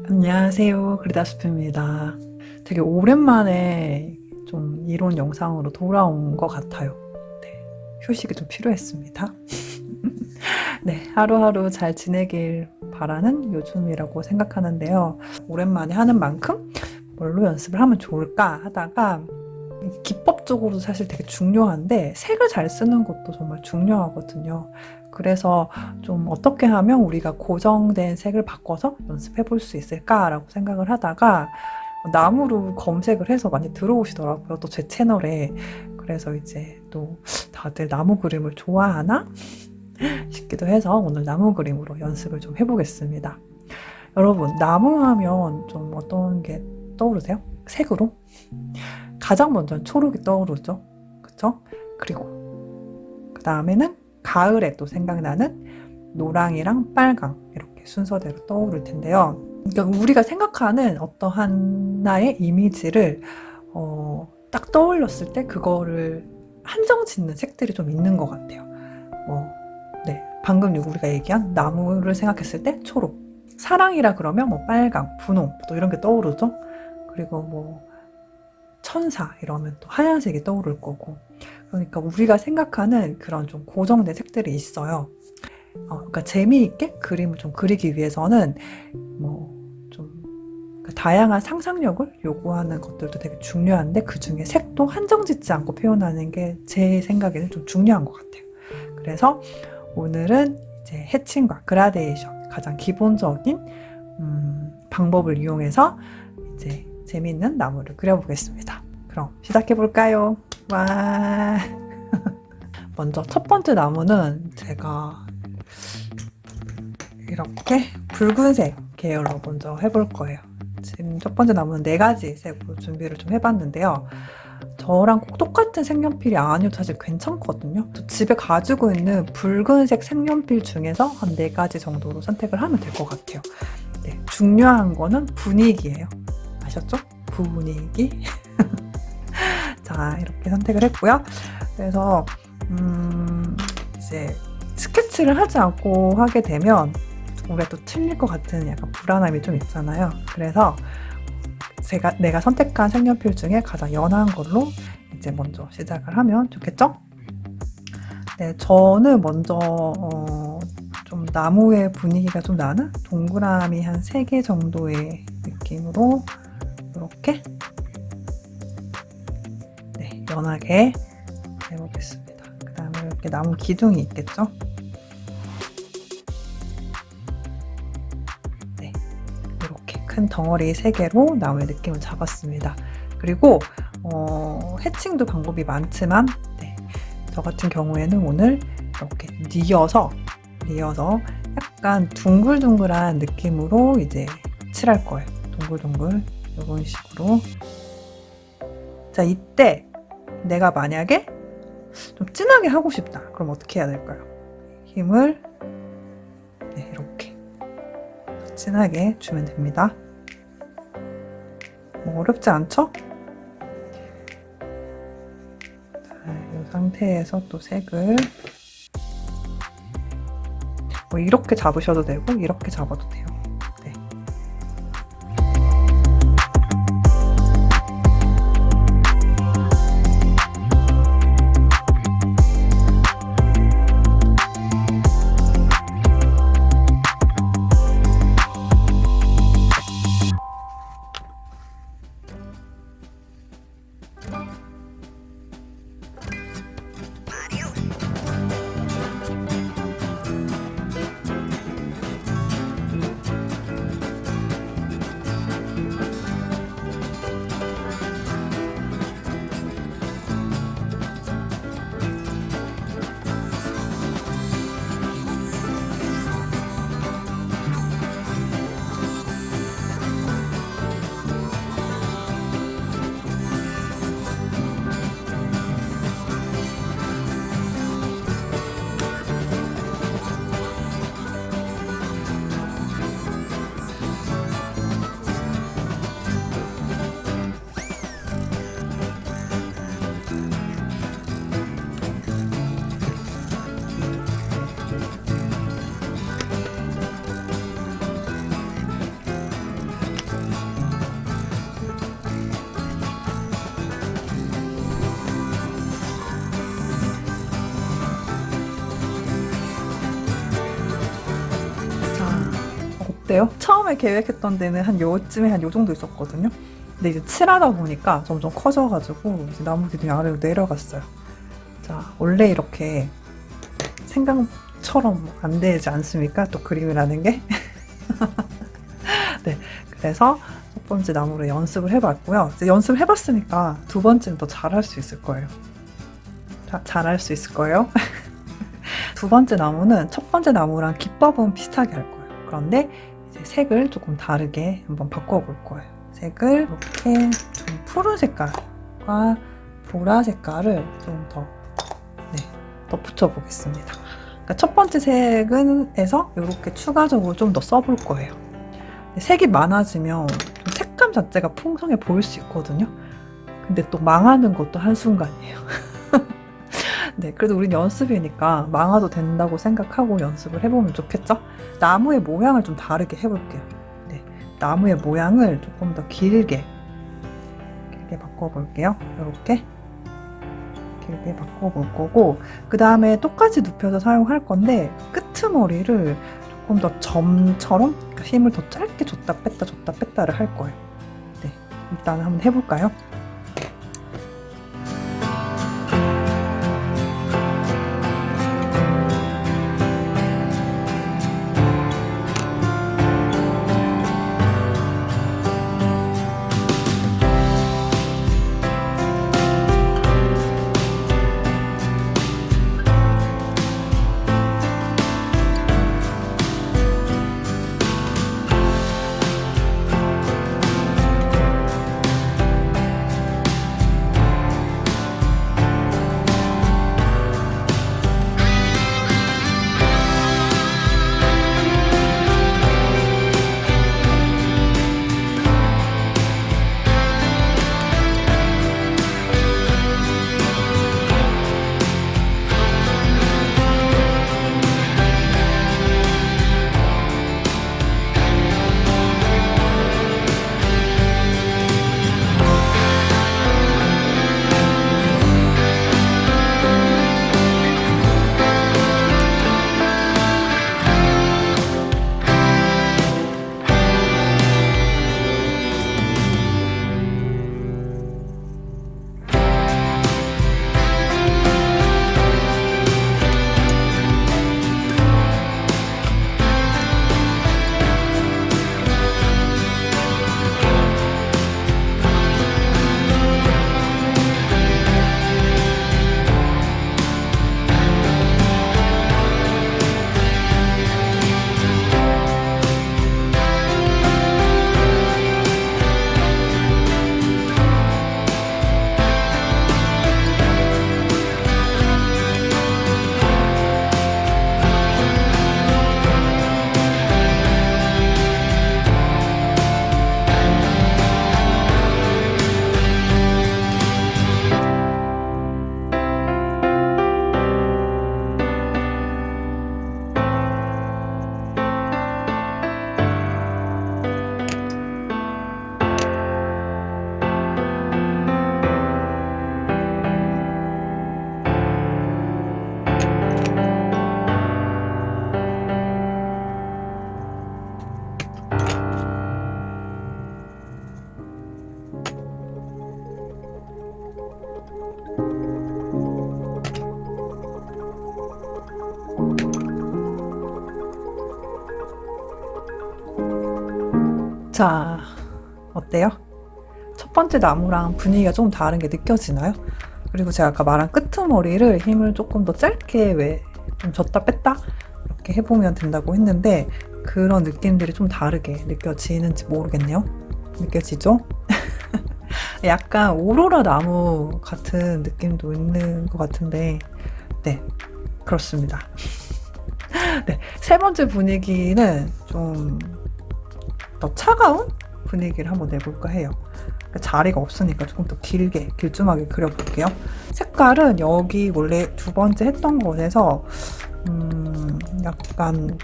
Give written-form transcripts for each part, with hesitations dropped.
안녕하세요. 그리다스프입니다. 되게 오랜만에 좀 이론 영상으로 돌아온 것 같아요. 네, 휴식이 좀 필요했습니다. 네, 하루하루 잘 지내길 바라는 요즘이라고 생각하는데요. 오랜만에 하는 만큼 뭘로 연습을 하면 좋을까 하다가 기법적으로 사실 되게 중요한데 색을 잘 쓰는 것도 정말 중요하거든요. 그래서 좀 어떻게 하면 우리가 고정된 색을 바꿔서 연습해 볼 수 있을까라고 생각을 하다가 나무로 검색을 해서 많이 들어오시더라고요. 또 제 채널에. 그래서 이제 또 다들 나무 그림을 좋아하나 싶기도 해서 오늘 나무 그림으로 연습을 좀 해보겠습니다. 여러분, 나무 하면 좀 어떤 게 떠오르세요? 색으로? 가장 먼저 초록이 떠오르죠. 그쵸? 그리고 그 다음에는 가을에 또 생각나는 노랑이랑 빨강 이렇게 순서대로 떠오를 텐데요. 그러니까 우리가 생각하는 어떠한 나의 이미지를 딱 떠올렸을 때 그거를 한정 짓는 색들이 좀 있는 것 같아요. 네, 방금 우리가 얘기한 나무를 생각했을 때 초록, 사랑이라 그러면 뭐 빨강, 분홍 또 이런 게 떠오르죠. 그리고 뭐 천사 이러면 또 하얀색이 떠오를 거고. 그러니까 우리가 생각하는 그런 좀 고정된 색들이 있어요. 그러니까 재미있게 그림을 좀 그리기 위해서는 뭐좀 다양한 상상력을 요구하는 것들도 되게 중요한데 그 중에 색도 한정 짓지 않고 표현하는 게 제 생각에는 좀 중요한 것 같아요. 그래서 오늘은 이제 해칭과 그라데이션 가장 기본적인 방법을 이용해서 이제 재미있는 나무를 그려보겠습니다. 그럼 시작해볼까요? 와. 먼저 첫 번째 나무는 제가 이렇게 붉은색 계열로 먼저 해볼 거예요. 지금 첫 번째 나무는 4가지 색으로 준비를 좀 해봤는데요. 저랑 꼭 똑같은 색연필이 아니어도 사실 괜찮거든요. 집에 가지고 있는 붉은색 색연필 중에서 한 4가지 정도로 선택을 하면 될 것 같아요. 네, 중요한 거는 분위기예요. 아셨죠? 분위기. 자, 이렇게 선택을 했고요. 그래서 이제 스케치를 하지 않고 하게 되면 우리가 또 틀릴 것 같은 약간 불안함이 좀 있잖아요. 그래서 내가 선택한 색연필 중에 가장 연한 걸로 이제 먼저 시작을 하면 좋겠죠? 네, 저는 먼저 좀 나무의 분위기가 좀 나는 동그라미 한 3개 정도의 느낌으로 이렇게 네, 연하게 해보겠습니다. 그 다음에 이렇게 나무 기둥이 있겠죠? 네, 이렇게 큰 덩어리 3개로 나무의 느낌을 잡았습니다. 그리고 해칭도 방법이 많지만 네, 저 같은 경우에는 오늘 이렇게 뉘어서 약간 둥글둥글한 느낌으로 이제 칠할 거예요. 둥글둥글 이런 식으로. 자, 이때 내가 만약에 좀 진하게 하고 싶다. 그럼 어떻게 해야 될까요? 힘을 네, 이렇게 진하게 주면 됩니다. 어렵지 않죠? 자, 이 상태에서 또 색을 이렇게 잡으셔도 되고 이렇게 잡아도 돼요. 네. 어때요? 처음에 계획했던 데는 한 요쯤에 한 요 정도 있었거든요. 근데 이제 칠하다 보니까 점점 커져가지고 이제 나무 기둥이 아래로 내려갔어요. 자, 원래 이렇게 생각처럼 안 되지 않습니까? 또 그림이라는 게. 네, 그래서 첫 번째 나무를 연습을 해봤고요. 이제 연습을 해봤으니까 두 번째는 더 잘할 수 있을 거예요. 잘할 수 있을 거예요. 두 번째 나무는 첫 번째 나무랑 기법은 비슷하게 할 거예요. 그런데 이제 색을 조금 다르게 한번 바꿔볼 거예요. 색을 이렇게 좀 푸른 색깔과 보라 색깔을 좀 더 붙여보겠습니다. 그러니까 첫 번째 색은에서 이렇게 추가적으로 좀 더 써볼 거예요. 색이 많아지면 좀 색감 자체가 풍성해 보일 수 있거든요. 근데 또 망하는 것도 한순간이에요. 네, 그래도 우린 연습이니까 망해도 된다고 생각하고 연습을 해보면 좋겠죠? 나무의 모양을 좀 다르게 해볼게요. 네, 나무의 모양을 조금 더 길게 바꿔볼게요. 이렇게 길게 바꿔볼 거고, 그 다음에 똑같이 눕혀서 사용할 건데 끄트머리를 조금 더 점처럼 그러니까 힘을 더 짧게 줬다 뺐다를 할 거예요. 네, 일단 한번 해볼까요? 자, 어때요? 첫 번째 나무랑 분위기가 좀 다른 게 느껴지나요? 그리고 제가 아까 말한 끄트머리를 힘을 조금 더 짧게 왜 좀 줬다 뺐다 이렇게 해보면 된다고 했는데 그런 느낌들이 좀 다르게 느껴지는지 모르겠네요. 느껴지죠? 약간 오로라 나무 같은 느낌도 있는 것 같은데 네, 그렇습니다. 네, 세 번째 분위기는 좀 더 차가운 분위기를 한번 내볼까 해요. 자리가 없으니까 조금 더 길쭉하게 그려볼게요. 색깔은 여기 원래 두 번째 했던 것에서 약간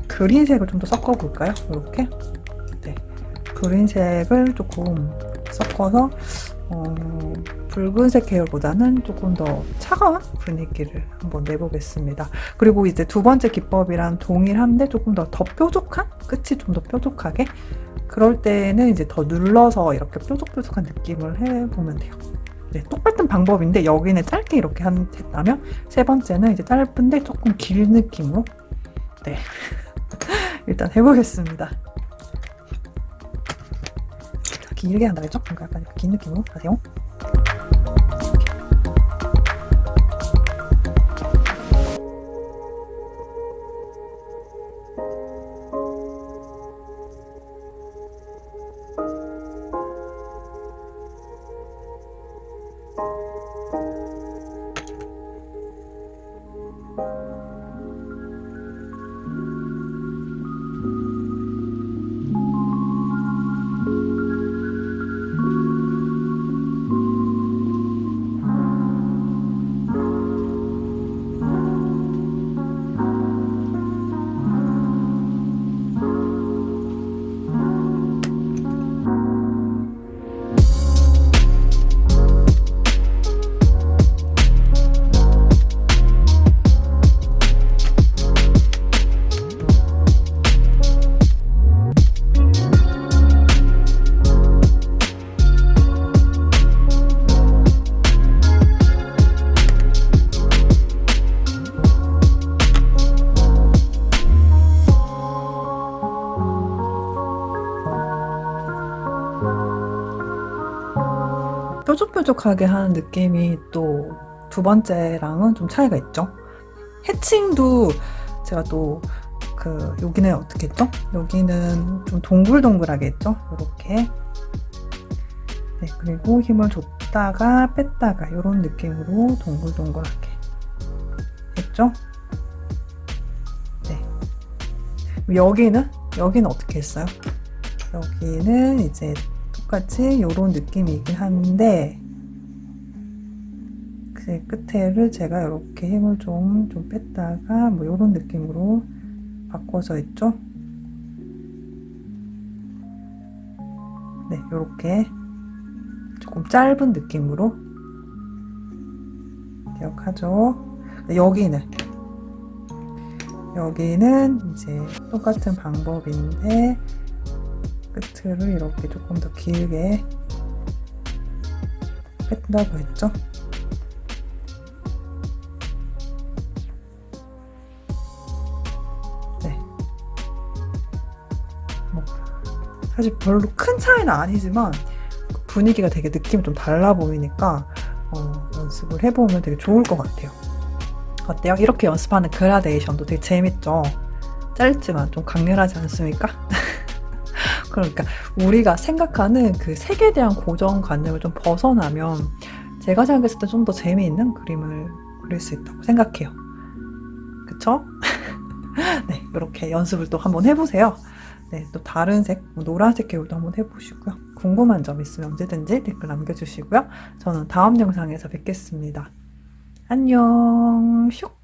그린색을 좀 더 섞어볼까요? 이렇게 네, 그린색을 조금 섞어서 붉은색 계열보다는 조금 더 차가운 분위기를 한번 내보겠습니다. 그리고 이제 두 번째 기법이랑 동일한데 조금 더 뾰족한? 끝이 좀 더 뾰족하게? 그럴 때는 이제 더 눌러서 이렇게 뾰족뾰족한 느낌을 해보면 돼요. 네, 똑같은 방법인데 여기는 짧게 이렇게 했다면 세 번째는 이제 짧은데 조금 긴 느낌으로 네 일단 해보겠습니다. 길게 한다 했죠? 그러니까 약간 긴 느낌으로 하세요. 뾰족뾰족하게 하는 느낌이 또 두 번째랑은 좀 차이가 있죠. 해칭도 제가 또 여기는 어떻게 했죠? 여기는 좀 동글동글하게 했죠. 이렇게. 네, 그리고 힘을 줬다가 뺐다가 이런 느낌으로 동글동글하게 했죠. 네. 여기는 어떻게 했어요? 여기는 이제 똑같이 이런 느낌이긴 한데 그 끝에를 제가 이렇게 힘을 좀 뺐다가 뭐 이런 느낌으로 바꿔서 했죠. 네, 이렇게 조금 짧은 느낌으로 기억하죠. 여기는 이제 똑같은 방법인데 끝을 이렇게 조금 더 길게 뺀다고 했죠. 네. 사실 별로 큰 차이는 아니지만 분위기가 되게 느낌이 좀 달라 보이니까 연습을 해보면 되게 좋을 것 같아요. 어때요? 이렇게 연습하는 그라데이션도 되게 재밌죠? 짧지만 좀 강렬하지 않습니까? 그러니까 우리가 생각하는 그 색에 대한 고정관념을 좀 벗어나면 제가 생각했을 때 좀 더 재미있는 그림을 그릴 수 있다고 생각해요. 그쵸? 네, 이렇게 연습을 또 한번 해보세요. 네, 또 다른 색, 노란색 계열도 한번 해보시고요. 궁금한 점 있으면 언제든지 댓글 남겨주시고요. 저는 다음 영상에서 뵙겠습니다. 안녕. 슉.